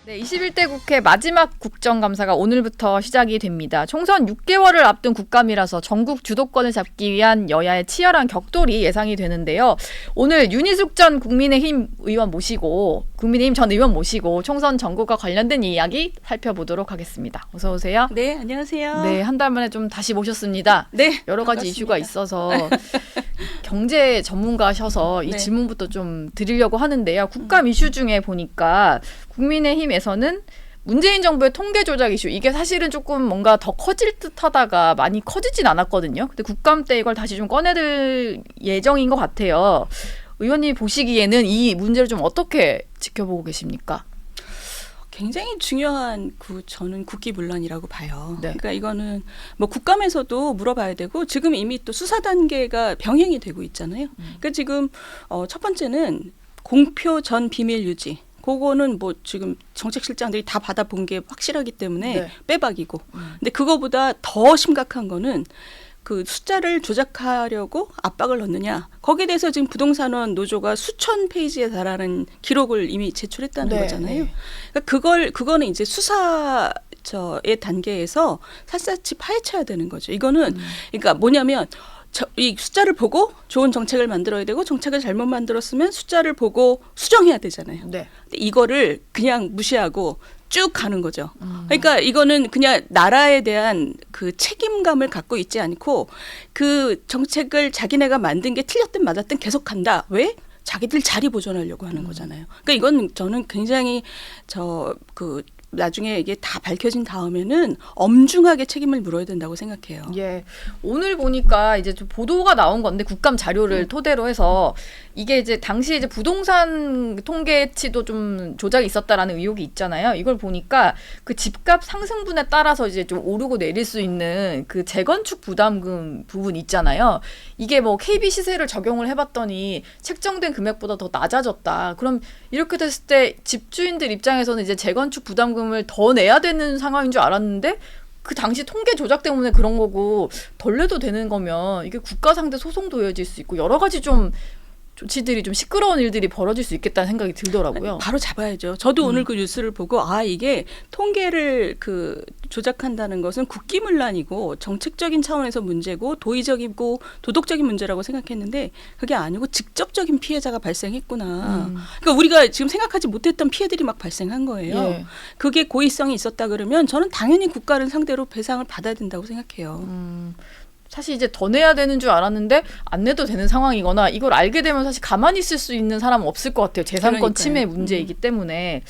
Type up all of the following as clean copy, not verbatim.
네, 21대 국회 마지막 국정감사가 오늘부터 시작이 됩니다. 총선 6개월을 앞둔 국감이라서 전국 주도권을 잡기 위한 여야의 치열한 격돌이 예상이 되는데요. 오늘 윤희숙 전 국민의힘 의원 모시고 국민의힘 전 의원 모시고 총선 전국과 관련된 이야기 살펴보도록 하겠습니다. 어서 오세요. 네, 안녕하세요. 네, 한 달 만에 좀 다시 모셨습니다. 네, 여러 가지 반갑습니다. 이슈가 있어서 경제 전문가셔서 이 네. 질문부터 좀 드리려고 하는데요. 국감 이슈 중에 보니까 국민의힘에서는 문재인 정부의 통계 조작 이슈, 이게 사실은 조금 뭔가 더 커질 듯 하다가 많이 커지진 않았거든요. 근데 국감 때 이걸 다시 좀 꺼내들 예정인 것 같아요. 의원님 보시기에는 이 문제를 좀 어떻게 지켜보고 계십니까? 굉장히 중요한 저는 국기문란이라고 봐요. 네. 그러니까 이거는 뭐 국감에서도 물어봐야 되고 지금 이미 또 수사 단계가 병행이 되고 있잖아요. 그러니까 지금 첫 번째는 공표 전 비밀 유지. 그거는 뭐 지금 정책실장들이 다 받아본 게 확실하기 때문에 네. 빼박이고. 근데 그거보다 더 심각한 거는 그 숫자를 조작하려고 압박을 넣느냐. 거기에 대해서 지금 부동산원 노조가 수천 페이지에 달하는 기록을 이미 제출했다는 네, 거잖아요. 네. 그러니까 그거는 이제 수사의 단계에서 샅샅이 파헤쳐야 되는 거죠. 이거는 그러니까 뭐냐면 이 숫자를 보고 좋은 정책을 만들어야 되고 정책을 잘못 만들었으면 숫자를 보고 수정해야 되잖아요. 네. 근데 이거를 그냥 무시하고 쭉 가는 거죠. 그러니까 이거는 그냥 나라에 대한 그 책임감을 갖고 있지 않고 그 정책을 자기네가 만든 게 틀렸든 맞았든 계속 간다. 왜? 자기들 자리 보존하려고 하는 거잖아요. 그러니까 이건 저는 굉장히 나중에 이게 다 밝혀진 다음에는 엄중하게 책임을 물어야 된다고 생각해요. 예. 오늘 보니까 이제 좀 보도가 나온 건데 국감 자료를 토대로 해서 이게 이제 당시에 이제 부동산 통계치도 좀 조작이 있었다라는 의혹이 있잖아요. 이걸 보니까 그 집값 상승분에 따라서 이제 좀 오르고 내릴 수 있는 그 재건축 부담금 부분 있잖아요. 이게 뭐 KB 시세를 적용을 해봤더니 책정된 금액보다 더 낮아졌다. 그럼 이렇게 됐을 때 집주인들 입장에서는 이제 재건축 부담금을 더 내야 되는 상황인 줄 알았는데 그 당시 통계 조작 때문에 그런 거고 덜 내도 되는 거면 이게 국가 상대 소송도 이어질 수 있고 여러 가지 좀 조치들이 좀 시끄러운 일들이 벌어질 수 있겠다는 생각이 들더라고요. 바로 잡아야죠. 저도 오늘 그 뉴스를 보고 이게 통계를 조작한다는 것은 국기문란이고 정책적인 차원에서 문제고 도의적이고 도덕적인 문제라고 생각했는데 그게 아니고 직접적인 피해자가 발생했구나. 그러니까 우리가 지금 생각하지 못했던 피해들이 막 발생한 거예요. 예. 그게 고의성이 있었다 그러면 저는 당연히 국가를 상대로 배상을 받아야 된다고 생각해요. 사실 이제 더 내야 되는 줄 알았는데 안 내도 되는 상황이거나 이걸 알게 되면 사실 가만히 있을 수 있는 사람은 없을 것 같아요. 재산권 그러니까요. 침해 문제이기 때문에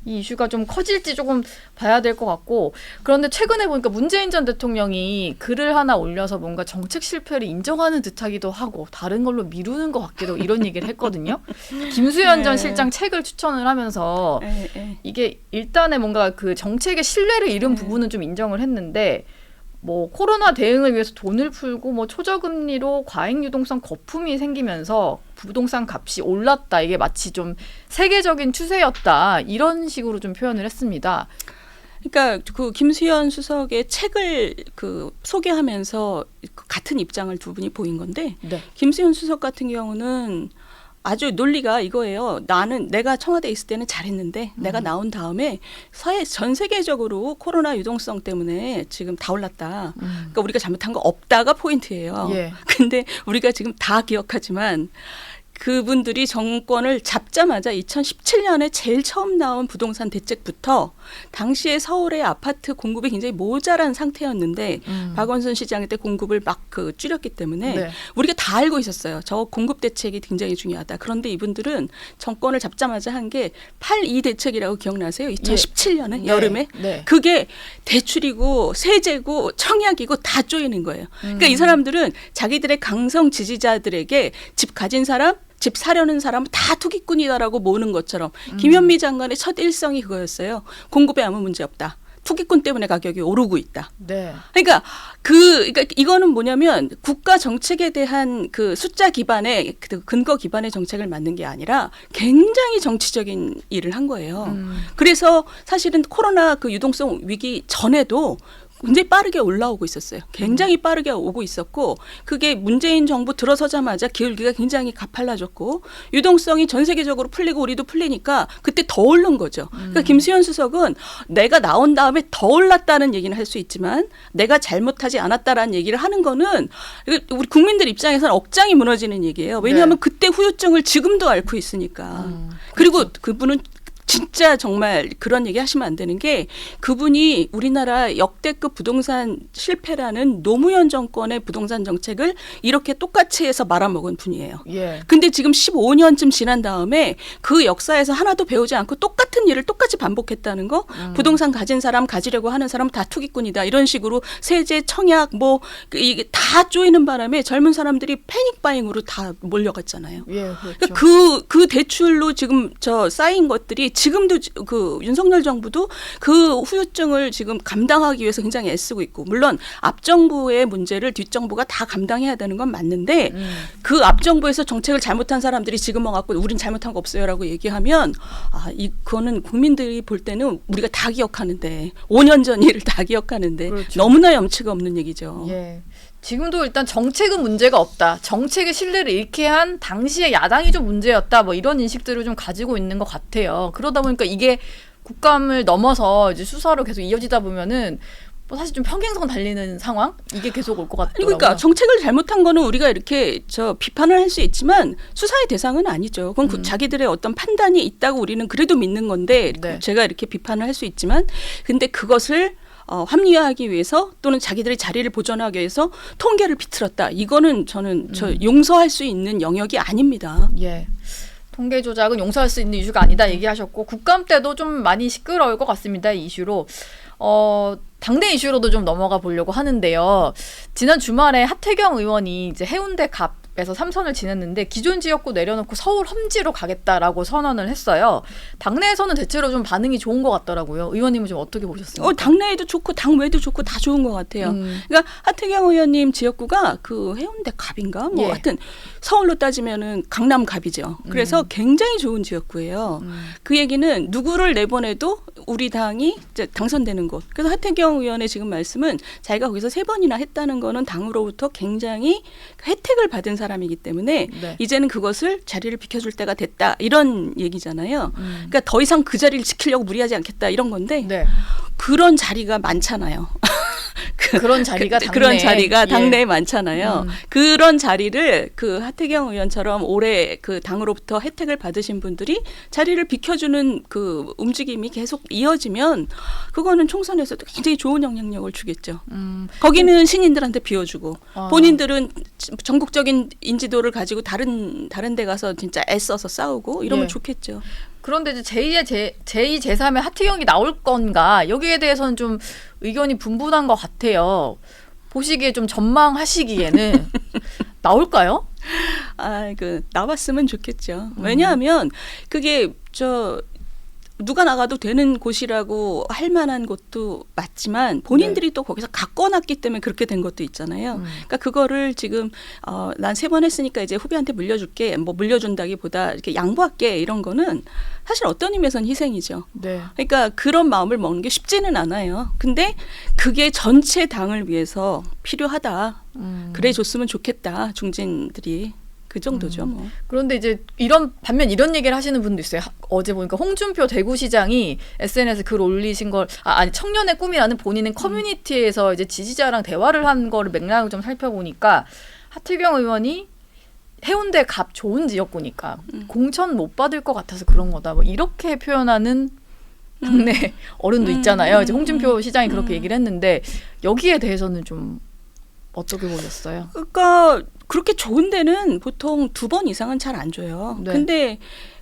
이 이슈가 좀 커질지 조금 봐야 될 것 같고 그런데 최근에 보니까 문재인 전 대통령이 글을 하나 올려서 뭔가 정책 실패를 인정하는 듯하기도 하고 다른 걸로 미루는 것 같기도 하고 이런 얘기를 했거든요. 김수현 전 실장 책을 추천을 하면서 이게 일단은 뭔가 그 정책의 신뢰를 잃은 부분은 좀 인정을 했는데 뭐 코로나 대응을 위해서 돈을 풀고 뭐 초저금리로 과잉 유동성 거품이 생기면서 부동산 값이 올랐다. 이게 마치 좀 세계적인 추세였다. 이런 식으로 좀 표현을 했습니다. 그러니까 그 김수현 수석의 책을 소개하면서 같은 입장을 두 분이 보인 건데 네. 김수현 수석 같은 경우는 아주 논리가 이거예요. 내가 청와대에 있을 때는 잘했는데 내가 나온 다음에 전 세계적으로 코로나 유동성 때문에 지금 다 올랐다. 그러니까 우리가 잘못한 거 없다가 포인트예요. 예. 근데 우리가 지금 다 기억하지만 그분들이 정권을 잡자마자 2017년에 제일 처음 나온 부동산 대책부터 당시에 서울의 아파트 공급이 굉장히 모자란 상태였는데 박원순 시장 때 공급을 막 줄였기 때문에 네. 우리가 다 알고 있었어요. 저 공급 대책이 굉장히 중요하다. 그런데 이분들은 정권을 잡자마자 한 게 8.2 대책이라고 기억나세요? 2017년에 네. 여름에. 네. 그게 대출이고 세제고 청약이고 다 쪼이는 거예요. 그러니까 이 사람들은 자기들의 강성 지지자들에게 집 가진 사람 집 사려는 사람은 다 투기꾼이다라고 모으는 것처럼 김현미 장관의 첫 일성이 그거였어요. 공급에 아무 문제 없다. 투기꾼 때문에 가격이 오르고 있다. 네. 그러니까 이거는 뭐냐면 국가 정책에 대한 그 숫자 기반의 근거 기반의 정책을 만든 게 아니라 굉장히 정치적인 일을 한 거예요. 그래서 사실은 코로나 그 유동성 위기 전에도 굉장히 빠르게 올라오고 있었어요. 굉장히 빠르게 오고 있었고 그게 문재인 정부 들어서자마자 기울기가 굉장히 가팔라졌고 유동성이 전 세계적으로 풀리고 우리도 풀리니까 그때 더 오른 거죠. 그러니까 김수현 수석은 내가 나온 다음에 더 올랐다는 얘기는 할 수 있지만 내가 잘못하지 않았다라는 얘기를 하는 거는 우리 국민들 입장에서는 억장이 무너지는 얘기예요. 왜냐하면 네. 그때 후유증을 지금도 앓고 있으니까. 그리고 그분은 진짜 정말 그런 얘기 하시면 안 되는 게 그분이 우리나라 역대급 부동산 실패라는 노무현 정권의 부동산 정책을 이렇게 똑같이 해서 말아먹은 분이에요. 예. 근데 지금 15년쯤 지난 다음에 그 역사에서 하나도 배우지 않고 똑같은 일을 똑같이 반복했다는 거 부동산 가진 사람 가지려고 하는 사람 다 투기꾼이다 이런 식으로 세제 청약 뭐 이게 다 쪼이는 바람에 젊은 사람들이 패닉 바잉으로 다 몰려갔잖아요. 예, 그렇죠. 그 대출로 지금 쌓인 것들이 지금도 그 윤석열 정부도 그 후유증을 지금 감당하기 위해서 굉장히 애쓰고 있고 물론 앞정부의 문제를 뒷정부가 다 감당해야 되는 건 맞는데 그 앞정부에서 정책을 잘못한 사람들이 지금 와갖고 우린 잘못한 거 없어요라고 얘기하면 그거는 국민들이 볼 때는 우리가 다 기억하는데 5년 전 일을 다 기억하는데 그렇죠. 너무나 염치가 없는 얘기죠. 예. 지금도 일단 정책은 문제가 없다. 정책의 신뢰를 잃게 한 당시의 야당이 좀 문제였다. 뭐 이런 인식들을 좀 가지고 있는 것 같아요. 그러다 보니까 이게 국감을 넘어서 이제 수사로 계속 이어지다 보면은 뭐 사실 좀 평행선 달리는 상황? 이게 계속 올 것 같더라고요. 그러니까 정책을 잘못한 거는 우리가 이렇게 비판을 할 수 있지만 수사의 대상은 아니죠. 그건 자기들의 어떤 판단이 있다고 우리는 그래도 믿는 건데 네. 제가 이렇게 비판을 할 수 있지만 근데 그것을 합리화하기 위해서 또는 자기들의 자리를 보존하기 위해서 통계를 비틀었다. 이거는 저는 용서할 수 있는 영역이 아닙니다. 예. 통계 조작은 용서할 수 있는 이슈가 아니다 얘기하셨고 국감 때도 좀 많이 시끄러울 것 같습니다. 이 이슈로. 당내 이슈로도 좀 넘어가 보려고 하는데요. 지난 주말에 하태경 의원이 이제 해운대 갑에서 3선을 지냈는데 기존 지역구 내려놓고 서울 험지로 가겠다라고 선언을 했어요. 당내에서는 대체로 좀 반응이 좋은 것 같더라고요. 의원님은 좀 어떻게 보셨습니까? 당내에도 좋고 당외도 좋고 다 좋은 것 같아요. 그러니까 하태경 의원님 지역구가 그 해운대 갑인가? 뭐 예. 하여튼 서울로 따지면은 강남 갑이죠. 그래서 굉장히 좋은 지역구예요. 그 얘기는 누구를 내보내도 우리 당이 이제 당선되는 곳. 그래서 하태경 의원의 지금 말씀은 자기가 거기서 3번이나 했다는 거는 당으로부터 굉장히 혜택을 받은 사람이기 때문에 네. 이제는 그것을 자리를 비켜줄 때가 됐다. 이런 얘기잖아요. 그러니까 더 이상 그 자리를 지키려고 무리하지 않겠다. 이런 건데 네. 그런 자리가 많잖아요. 그런 자리가 당내에. 그런 자리가 당내에 예. 많잖아요. 그런 자리를 그 하태경 의원처럼 올해 그 당으로부터 혜택을 받으신 분들이 자리를 비켜주는 그 움직임이 계속 이어지면 그거는 총선에서도 굉장히 좋은 영향력을 주겠죠. 거기는 신인들한테 비워주고 본인들은 전국적인 인지도를 가지고 다른 데 가서 진짜 애써서 싸우고 이러면 예. 좋겠죠. 그런데 이제 제2, 제3의 하태경이 나올 건가 여기에 대해서는 좀 의견이 분분한 것 같아요. 보시기에 좀 전망하시기에는 나올까요? 나왔으면 좋겠죠. 왜냐하면 그게 누가 나가도 되는 곳이라고 할 만한 곳도 맞지만 본인들이 또 거기서 가꿔놨기 때문에 그렇게 된 것도 있잖아요. 그러니까 그거를 지금 난 3번 했으니까 이제 후배한테 물려줄게. 뭐 물려준다기보다 이렇게 양보할게 이런 거는 사실 어떤 의미에서는 희생이죠. 네. 그러니까 그런 마음을 먹는 게 쉽지는 않아요. 근데 그게 전체 당을 위해서 필요하다. 그래 줬으면 좋겠다. 중진들이. 그 정도죠, 뭐. 그런데 이제 반면 이런 얘기를 하시는 분도 있어요. 어제 보니까 홍준표 대구시장이 SNS에 글 올리신 걸 아니 청년의 꿈이라는 본인의 커뮤니티에서 이제 지지자랑 대화를 한 거를 맥락을 좀 살펴보니까 하태경 의원이 해운대 갑 좋은 지역구니까 공천 못 받을 것 같아서 그런 거다. 뭐 이렇게 표현하는 당내 어른도 있잖아요. 이제 홍준표 시장이 그렇게 얘기를 했는데 여기에 대해서는 좀 어떻게 보셨어요? 그러니까 그렇게 좋은 데는 보통 2번 이상은 잘 안 줘요. 네. 근데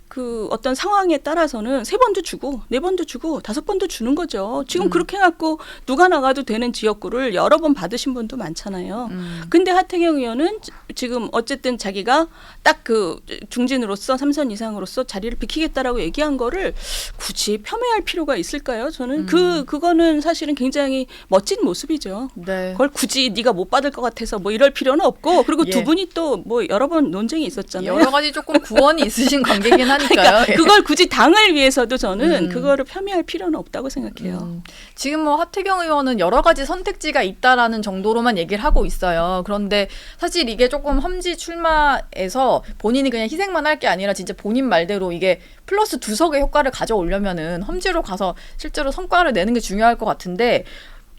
그 어떤 상황에 따라서는 3번도 주고 4번도 주고 5번도 주는 거죠. 지금 그렇게 해갖고 누가 나가도 되는 지역구를 여러 번 받으신 분도 많잖아요. 근데 하태경 의원은 지금 어쨌든 자기가 딱 그 중진으로서 3선 이상으로서 자리를 비키겠다라고 얘기한 거를 굳이 폄훼할 필요가 있을까요? 저는 그거는 사실은 굉장히 멋진 모습이죠. 네. 그걸 굳이 네가 못 받을 것 같아서 뭐 이럴 필요는 없고 그리고 예. 두 분이 또 뭐 여러 번 논쟁이 있었잖아요. 여러 가지 조금 구원이 있으신 관계긴 하니까요. 예. 그걸 굳이 당을 위해서도 저는 그거를 폄훼할 필요는 없다고 생각해요. 지금 뭐 하태경 의원은 여러 가지 선택지가 있다라는 정도로만 얘기를 하고 있어요. 그런데 사실 이게 조금 험지 출마에서 본인이 그냥 희생만 할 게 아니라 진짜 본인 말대로 이게 플러스 2석의 효과를 가져오려면은 험지로 가서 실제로 성과를 내는 게 중요할 것 같은데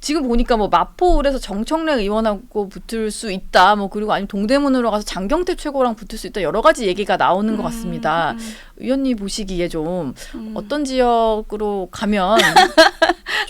지금 보니까 뭐 마포울에서 정청래 의원하고 붙을 수 있다. 뭐 그리고 아니면 동대문으로 가서 장경태 최고랑 붙을 수 있다. 여러 가지 얘기가 나오는 것 같습니다. 의원님 보시기에 좀 어떤 지역으로 가면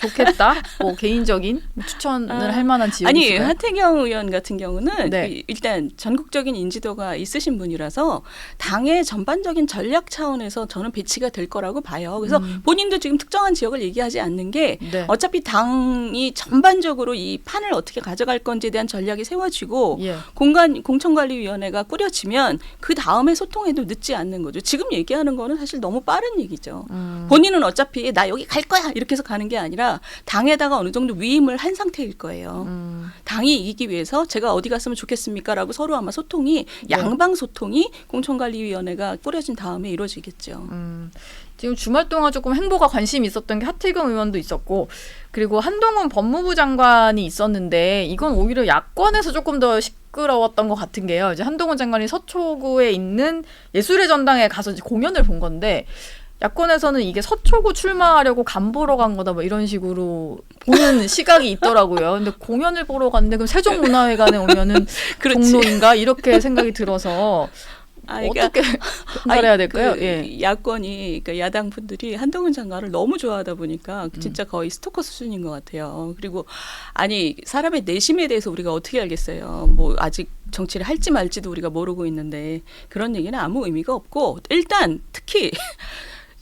좋겠다. 뭐 개인적인 추천을 할 만한 지역이 아니 있을까요? 하태경 의원 같은 경우는 네. 일단 전국적인 인지도가 있으신 분이라서 당의 전반적인 전략 차원에서 저는 배치가 될 거라고 봐요. 그래서 본인도 지금 특정한 지역을 얘기하지 않는 게 네. 어차피 당이 전반적으로 이 판을 어떻게 가져갈 건지에 대한 전략이 세워지고 예. 공천관리위원회가 꾸려지면 그 다음에 소통해도 늦지 않는 거죠. 지금 얘기하는 거는 사실 너무 빠른 얘기죠. 본인은 어차피 나 여기 갈 거야 이렇게 해서 가는 게 아니라 당에다가 어느 정도 위임을 한 상태일 거예요. 당이 이기기 위해서 제가 어디 갔으면 좋겠습니까라고 서로 아마 소통이 양방 소통이 공천관리위원회가 꾸려진 다음에 이루어지겠죠. 지금 주말 동안 조금 행보가 관심이 있었던 게 하태경 의원도 있었고 그리고 한동훈 법무부 장관이 있었는데 이건 오히려 야권에서 조금 더 시끄러웠던 것 같은 게요. 이제 한동훈 장관이 서초구에 있는 예술의 전당에 가서 이제 공연을 본 건데 야권에서는 이게 서초구 출마하려고 간 보러 간 거다 뭐 이런 식으로 보는 시각이 있더라고요. 근데 공연을 보러 갔는데 그럼 세종문화회관에 오면은 그렇지. 종로인가 이렇게 생각이 들어서 그러니까 어떻게 판단해야 될까요? 그 야권이 그러니까 야당 분들이 한동훈 장관을 너무 좋아하다 보니까 진짜 거의 스토커 수준인 것 같아요. 그리고 아니 사람의 내심에 대해서 우리가 어떻게 알겠어요? 뭐 아직 정치를 할지 말지도 우리가 모르고 있는데 그런 얘기는 아무 의미가 없고 일단 특히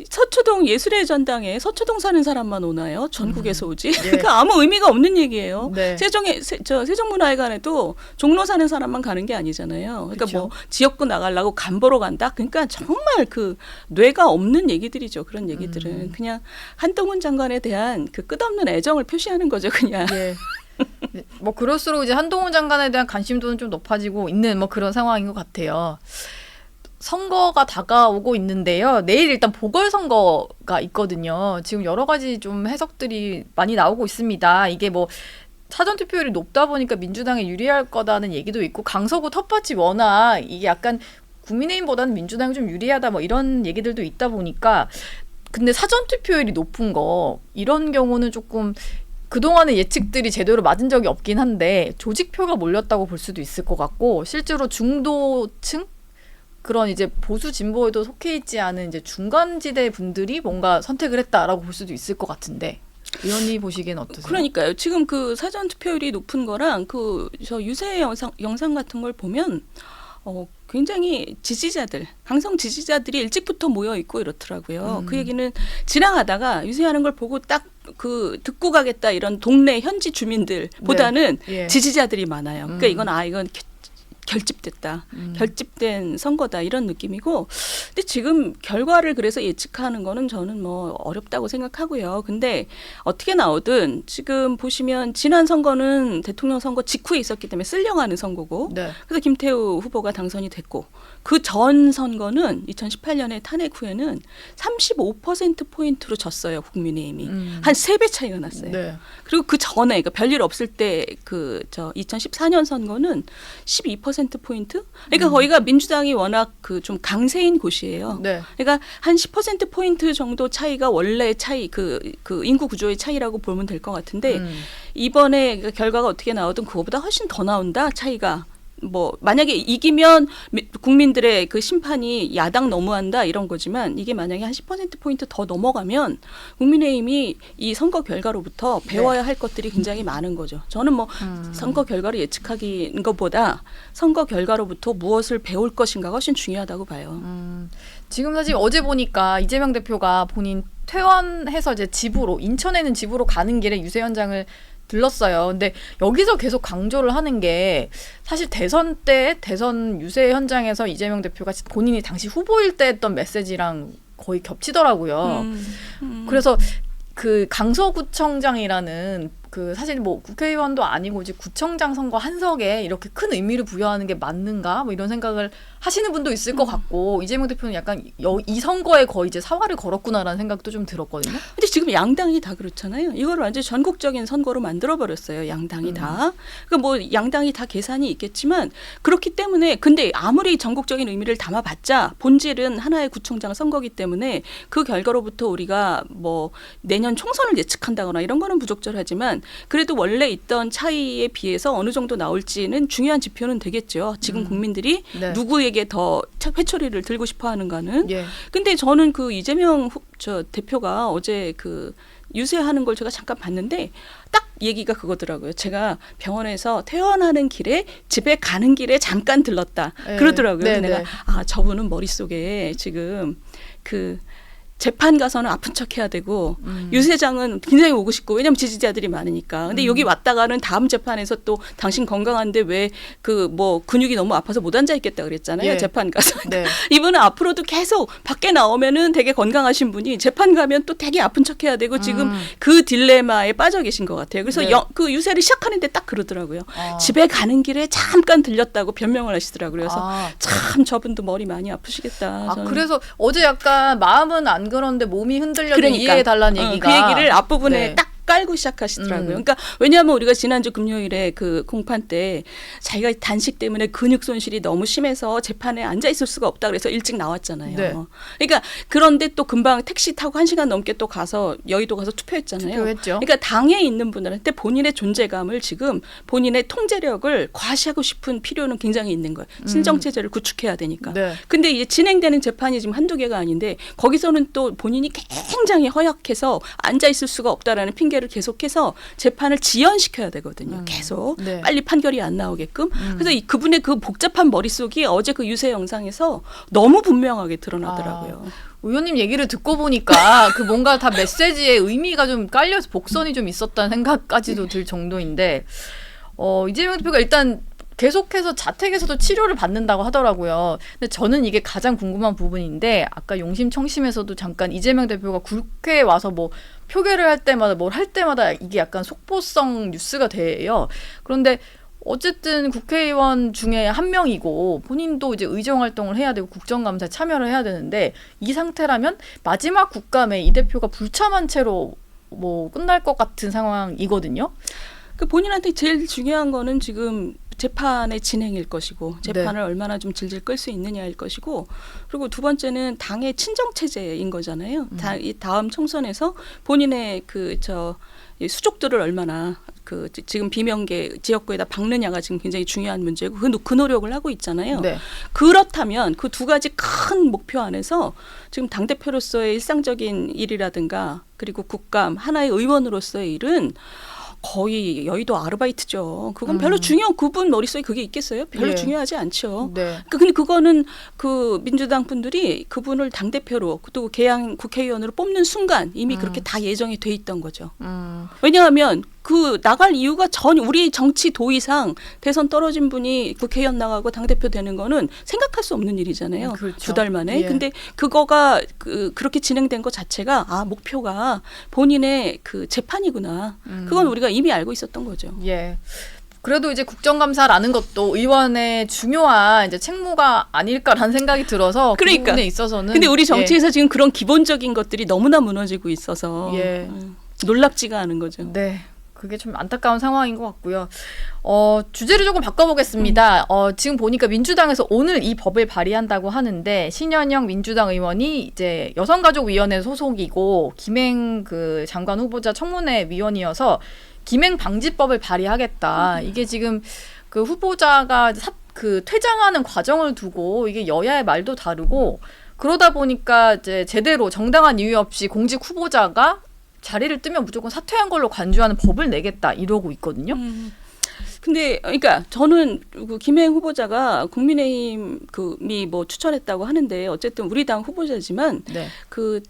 서초동 예술의 전당에 서초동 사는 사람만 오나요? 전국에서 오지? 그러니까 아무 의미가 없는 얘기예요. 네. 세종문화회관에도 종로 사는 사람만 가는 게 아니잖아요. 그러니까 그쵸. 뭐 지역구 나가려고 간 보러 간다? 그러니까 정말 그 뇌가 없는 얘기들이죠. 그런 얘기들은 그냥 한동훈 장관에 대한 그 끝없는 애정을 표시하는 거죠. 그냥. 예. 뭐 그럴수록 이제 한동훈 장관에 대한 관심도는 좀 높아지고 있는 뭐 그런 상황인 것 같아요. 선거가 다가오고 있는데요. 내일 일단 보궐선거가 있거든요. 지금 여러 가지 좀 해석들이 많이 나오고 있습니다. 이게 뭐 사전투표율이 높다 보니까 민주당에 유리할 거다는 얘기도 있고 강서구 텃밭이 워낙 이게 약간 국민의힘보다는 민주당이 좀 유리하다 뭐 이런 얘기들도 있다 보니까 근데 사전투표율이 높은 거 이런 경우는 조금 그동안의 예측들이 제대로 맞은 적이 없긴 한데 조직표가 몰렸다고 볼 수도 있을 것 같고 실제로 중도층 그런 이제 보수 진보에도 속해 있지 않은 이제 중간지대 분들이 뭔가 선택을 했다라고 볼 수도 있을 것 같은데 의원님 보시기엔 어떠세요? 그러니까요. 지금 그 사전 투표율이 높은 거랑 그 저 유세 영상 같은 걸 보면 굉장히 지지자들, 강성 지지자들이 일찍부터 모여 있고 이렇더라고요. 그 얘기는 지나가다가 유세하는 걸 보고 딱 그 듣고 가겠다 이런 동네 현지 주민들보다는 네. 예. 지지자들이 많아요. 그러니까 이건 결집됐다. 결집된 선거다. 이런 느낌이고. 근데 지금 결과를 그래서 예측하는 거는 저는 뭐 어렵다고 생각하고요. 근데 어떻게 나오든 지금 보시면 지난 선거는 대통령 선거 직후에 있었기 때문에 쓸려가는 선거고. 네. 그래서 김태우 후보가 당선이 됐고. 그 전 선거는 2018년에 탄핵 후에는 35%포인트로 졌어요. 국민의힘이. 한 3배 차이가 났어요. 네. 그리고 그 전에 그러니까 별일 없을 때 그 2014년 선거는 12%포인트? 그러니까 거기가 민주당이 워낙 그 좀 강세인 곳이에요. 네. 그러니까 한 10%포인트 정도 차이가 원래 차이 그 인구 구조의 차이라고 보면 될 것 같은데 이번에 그 결과가 어떻게 나오든 그거보다 훨씬 더 나온다 차이가. 뭐 만약에 이기면 국민들의 그 심판이 야당 너무한다 이런 거지만 이게 만약에 한 10%포인트 더 넘어가면 국민의힘이 이 선거 결과로부터 배워야 할 것들이 굉장히 많은 거죠. 저는 뭐 선거 결과를 예측하기인 것보다 선거 결과로부터 무엇을 배울 것인가가 훨씬 중요하다고 봐요. 지금 사실 어제 보니까 이재명 대표가 본인 퇴원해서 이제 집으로 인천에 있는 집으로 가는 길에 유세 현장을 들렀어요. 근데 여기서 계속 강조를 하는 게 사실 대선 때 대선 유세 현장에서 이재명 대표가 본인이 당시 후보일 때 했던 메시지랑 거의 겹치더라고요. 그래서 그 강서구청장이라는 그 사실 뭐 국회의원도 아니고 이제 구청장 선거 한 석에 이렇게 큰 의미를 부여하는 게 맞는가 뭐 이런 생각을 하시는 분도 있을 것 같고 이재명 대표는 약간 이 선거에 거의 이제 사활을 걸었구나라는 생각도 좀 들었거든요. 근데 지금 양당이 다 그렇잖아요. 이걸 완전 전국적인 선거로 만들어 버렸어요. 양당이 다. 그러니까 뭐 양당이 다 계산이 있겠지만 그렇기 때문에 근데 아무리 전국적인 의미를 담아봤자 본질은 하나의 구청장 선거기 때문에 그 결과로부터 우리가 뭐 내년 총선을 예측한다거나 이런 거는 부적절하지만 그래도 원래 있던 차이에 비해서 어느 정도 나올지는 중요한 지표는 되겠죠. 지금 국민들이 네. 누구에게 더 회초리를 들고 싶어 하는가는. 예. 근데 저는 그 이재명 대표가 어제 그 유세하는 걸 제가 잠깐 봤는데 딱 얘기가 그거더라고요. 제가 병원에서 퇴원하는 길에 집에 가는 길에 잠깐 들렀다. 네. 그러더라고요. 네, 내가 네. 저분은 머릿속에 지금 그 재판 가서는 아픈 척 해야 되고 유세장은 굉장히 오고 싶고 왜냐하면 지지자들이 많으니까. 근데 여기 왔다가는 다음 재판에서 또 당신 건강한데 왜 그 뭐 근육이 너무 아파서 못 앉아 있겠다 그랬잖아요. 예. 재판 가서. 네. 이분은 앞으로도 계속 밖에 나오면은 되게 건강하신 분이 재판 가면 또 되게 아픈 척 해야 되고 지금 그 딜레마에 빠져 계신 것 같아요. 그래서 네. 그 유세를 시작하는데 딱 그러더라고요. 집에 가는 길에 잠깐 들렸다고 변명을 하시더라고요. 그래서 참 저분도 머리 많이 아프시겠다. 저는. 그래서 어제 약간 마음은 안 그런데 몸이 흔들려서 그러니까. 이해해달라는 얘기가 그 얘기를 앞부분에 네. 딱 깔고 시작하시더라고요. 그러니까 왜냐하면 우리가 지난주 금요일에 그 공판 때 자기가 단식 때문에 근육 손실이 너무 심해서 재판에 앉아 있을 수가 없다 그래서 일찍 나왔잖아요. 네. 그러니까 그런데 또 금방 택시 타고 1시간 넘게 또 가서 여의도 가서 투표했잖아요. 투표했죠. 그러니까 당에 있는 분들한테 본인의 존재감을 지금 본인의 통제력을 과시하고 싶은 필요는 굉장히 있는 거예요. 신정체제를 구축해야 되니까. 네. 근데 이제 진행되는 재판이 지금 한두 개가 아닌데 거기서는 또 본인이 굉장히 허약해서 앉아 있을 수가 없다라는 핑계를 계속해서 재판을 지연시켜야 되거든요. 계속 네. 빨리 판결이 안 나오게끔. 그래서 그분의 그 복잡한 머릿속이 어제 그 유세 영상에서 너무 분명하게 드러나더라고요. 의원님 얘기를 듣고 보니까 그 뭔가 다 메시지에 의미가 좀 깔려서 복선이 좀 있었다는 생각까지도 들 정도인데 이재명 대표가 일단 계속해서 자택에서도 치료를 받는다고 하더라고요. 근데 저는 이게 가장 궁금한 부분인데 아까 용심청심에서도 잠깐 이재명 대표가 국회에 와서 뭐 표결을 할 때마다 뭘 할 때마다 이게 약간 속보성 뉴스가 돼요. 그런데 어쨌든 국회의원 중에 한 명이고 본인도 이제 의정 활동을 해야 되고 국정감사에 참여를 해야 되는데 이 상태라면 마지막 국감에 이 대표가 불참한 채로 뭐 끝날 것 같은 상황이거든요. 그 본인한테 제일 중요한 거는 지금 재판의 진행일 것이고 재판을 얼마나 좀 질질 끌 수 있느냐일 것이고 그리고 두 번째는 당의 친정 체제인 거잖아요. 이 다음 총선에서 본인의 수족들을 얼마나 지금 비명계 지역구에다 박느냐가 지금 굉장히 중요한 문제고 그 노력을 하고 있잖아요. 네. 그렇다면 그 두 가지 큰 목표 안에서 지금 당대표로서의 일상적인 일이라든가 그리고 국감 하나의 의원으로서의 일은 거의 여의도 아르바이트죠. 그건 별로 그분 머릿속에 그게 있겠어요? 별로 예. 중요하지 않죠. 네. 근데 그거는 그 민주당 분들이 그분을 당대표로 또 개항 국회의원으로 뽑는 순간 이미 그렇게 다 예정이 돼 있던 거죠. 왜냐하면 그 나갈 이유가 전혀 우리 정치 도의상 대선 떨어진 분이 국회의원 나가고 당대표 되는 거는 생각할 수 없는 일이잖아요. 그렇죠. 2달 만에. 예. 근데 그거가 그렇게 진행된 것 자체가 목표가 본인의 그 재판이구나. 그건 우리가 이미 알고 있었던 거죠. 예. 그래도 이제 국정감사라는 것도 의원의 중요한 이제 책무가 아닐까라는 생각이 들어서 그러니까. 그 부분에 있어서는 근데 우리 정치에서 지금 그런 기본적인 것들이 너무나 무너지고 있어서 예. 놀랍지가 않은 거죠. 네. 그게 좀 안타까운 상황인 것 같고요. 주제를 조금 바꿔보겠습니다. 지금 보니까 민주당에서 오늘 이 법을 발의한다고 하는데 신현영 민주당 의원이 이제 여성가족위원회 소속이고 김행 그 장관 후보자 청문회 위원이어서 김행 방지법을 발의하겠다. 이게 지금 그 후보자가 그 퇴장하는 과정을 두고 이게 여야의 말도 다르고 그러다 보니까 이제 제대로 정당한 이유 없이 공직 후보자가 자리를 뜨면 무조건 사퇴한 걸로 간주하는 법을 내겠다 이러고 있거든요. 근데 그러니까 저는 그 김행 후보자가 국민의힘이 뭐 추천했다고 하는데 어쨌든 우리 당 후보자지만 네. 그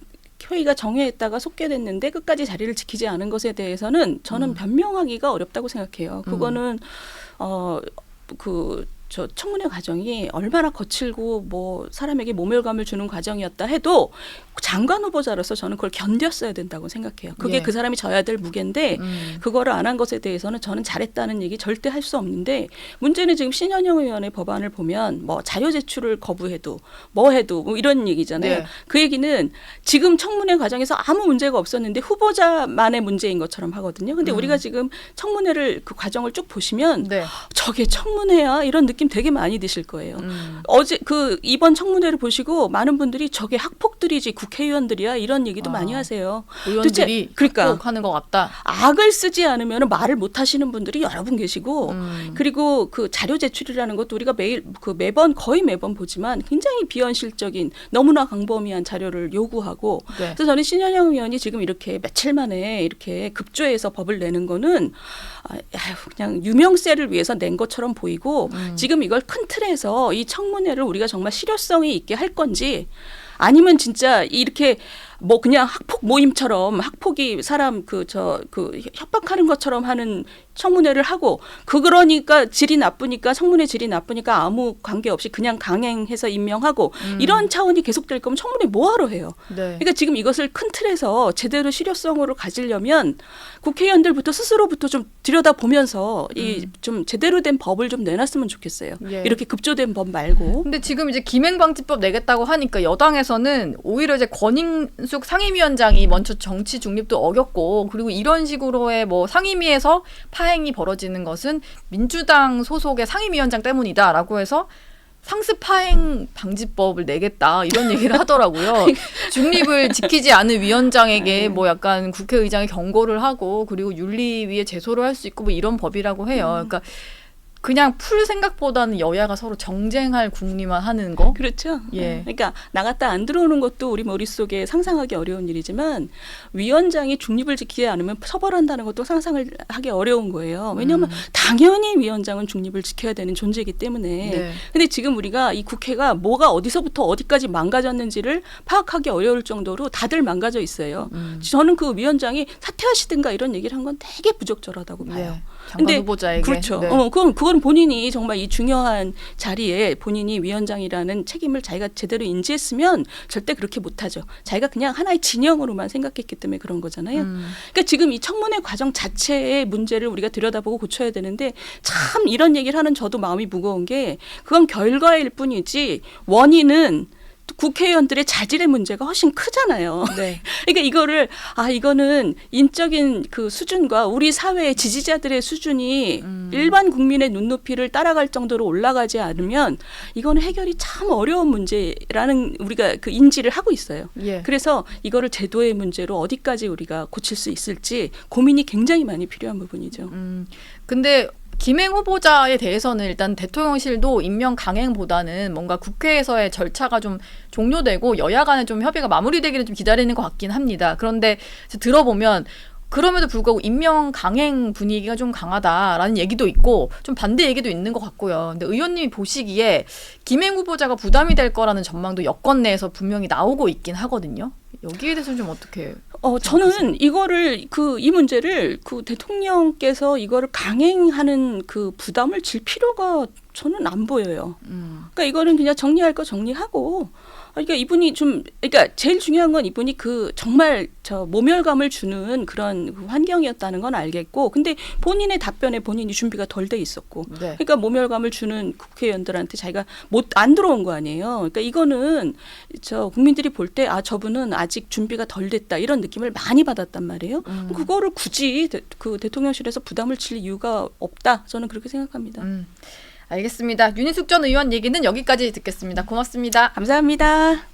회의가 정회했다가 속개됐는데 끝까지 자리를 지키지 않은 것에 대해서는 저는 변명하기가 어렵다고 생각해요. 그거는 그 저 청문회 과정이 얼마나 거칠고 뭐 사람에게 모멸감을 주는 과정이었다 해도 장관 후보자로서 저는 그걸 견뎠어야 된다고 생각해요. 그게 예. 그 사람이 져야 될 무게인데 그거를 안 한 것에 대해서는 저는 잘했다는 얘기 절대 할 수 없는데 문제는 지금 신현영 의원의 법안을 보면 뭐 자료 제출을 거부해도 뭐 해도 뭐 이런 얘기잖아요. 네. 그 얘기는 지금 청문회 과정에서 아무 문제가 없었는데 후보자만의 문제인 것처럼 하거든요. 근데 우리가 지금 청문회를 그 과정을 쭉 보시면 네. 저게 청문회야 이런 느낌 되게 많이 드실 거예요. 어제 그 이번 청문회를 보시고 많은 분들이 저게 학폭들이지 국회의원들이야 이런 얘기도 많이 하세요. 의원들이 도대체 그러니까 하는 것 같다. 악을 쓰지 않으면 말을 못 하시는 분들이 여러 분 계시고 그리고 그 자료 제출이라는 것도 우리가 매번 거의 매번 보지만 굉장히 비현실적인 너무나 광범위한 자료를 요구하고 네. 그래서 저는 신현영 의원이 지금 이렇게 며칠 만에 이렇게 급조해서 법을 내는 거는 그냥 유명세를 위해서 낸 것처럼 보이고 지금 이걸 큰 틀에서 이 청문회를 우리가 정말 실효성이 있게 할 건지 아니면 진짜 이렇게 뭐 그냥 학폭 모임처럼 학폭이 사람 그 협박하는 것처럼 하는 청문회를 하고 그러니까 질이 나쁘니까 청문회 질이 나쁘니까 아무 관계 없이 그냥 강행해서 임명하고 이런 차원이 계속될 거면 청문회 뭐하러 해요. 네. 그러니까 지금 이것을 큰 틀에서 제대로 실효성으로 가지려면 국회의원들부터 스스로부터 좀 들여다보면서 이 좀 제대로 된 법을 좀 내놨으면 좋겠어요. 예. 이렇게 급조된 법 말고. 근데 지금 이제 김행방지법 내겠다고 하니까 여당에서는 오히려 이제 권인숙 상임위원장이 먼저 정치 중립도 어겼고 그리고 이런 식으로의 뭐 상임위에서 파행이 벌어지는 것은 민주당 소속의 상임위원장 때문이다라고 해서 상습 파행 방지법을 내겠다 이런 얘기를 하더라고요. 중립을 지키지 않은 위원장에게 뭐 약간 국회의장이 경고를 하고 그리고 윤리위에 제소를 할 수 있고 뭐 이런 법이라고 해요. 그러니까 그냥 풀 생각보다는 여야가 서로 정쟁할 궁리만 하는 거. 그렇죠. 예. 그러니까 나갔다 안 들어오는 것도 우리 머릿속에 상상하기 어려운 일이지만 위원장이 중립을 지키지 않으면 처벌한다는 것도 상상을 하기 어려운 거예요. 왜냐하면 당연히 위원장은 중립을 지켜야 되는 존재이기 때문에. 네. 근데 지금 우리가 이 국회가 뭐가 어디서부터 어디까지 망가졌는지를 파악하기 어려울 정도로 다들 망가져 있어요. 저는 그 위원장이 사퇴하시든가 이런 얘기를 한 건 되게 부적절하다고 봐요. 네. 장관 후보자에게. 그렇죠. 네. 그건 본인이 정말 이 중요한 자리에 본인이 위원장이라는 책임을 자기가 제대로 인지했으면 절대 그렇게 못하죠. 자기가 그냥 하나의 진영으로만 생각했기 때문에 그런 거잖아요. 그러니까 지금 이 청문회 과정 자체의 문제를 우리가 들여다보고 고쳐야 되는데 참 이런 얘기를 하는 저도 마음이 무거운 게 그건 결과일 뿐이지 원인은 국회의원들의 자질의 문제가 훨씬 크잖아요. 네. 그러니까 이거는 인적인 그 수준과 우리 사회의 지지자들의 수준이 일반 국민의 눈높이를 따라갈 정도로 올라가지 않으면 이거는 해결이 참 어려운 문제라는 우리가 그 인지를 하고 있어요. 예. 그래서 이거를 제도의 문제로 어디까지 우리가 고칠 수 있을지 고민이 굉장히 많이 필요한 부분이죠. 근데 김행 후보자에 대해서는 일단 대통령실도 임명 강행보다는 뭔가 국회에서의 절차가 좀 종료되고 여야 간에 좀 협의가 마무리되기를 좀 기다리는 것 같긴 합니다. 그런데 들어보면 그럼에도 불구하고 임명 강행 분위기가 좀 강하다라는 얘기도 있고 좀 반대 얘기도 있는 것 같고요. 근데 의원님이 보시기에 김행 후보자가 부담이 될 거라는 전망도 여권 내에서 분명히 나오고 있긴 하거든요. 여기에 대해서는 좀 어떻게 저는 이 문제를 그 대통령께서 이거를 강행하는 그 부담을 질 필요가 저는 안 보여요. 그러니까 이거는 그냥 정리할 거 정리하고 그러니까 이분이 그러니까 제일 중요한 건 이분이 그 정말 저 모멸감을 주는 그런 환경이었다는 건 알겠고, 근데 본인의 답변에 본인이 준비가 덜 돼 있었고, 네. 그러니까 모멸감을 주는 국회의원들한테 자기가 안 들어온 거 아니에요. 그러니까 이거는 저 국민들이 볼 때 저분은 아직 준비가 덜 됐다 이런 느낌을 많이 받았단 말이에요. 그거를 굳이 그 대통령실에서 부담을 질 이유가 없다. 저는 그렇게 생각합니다. 알겠습니다. 윤희숙 전 의원 얘기는 여기까지 듣겠습니다. 고맙습니다. 감사합니다.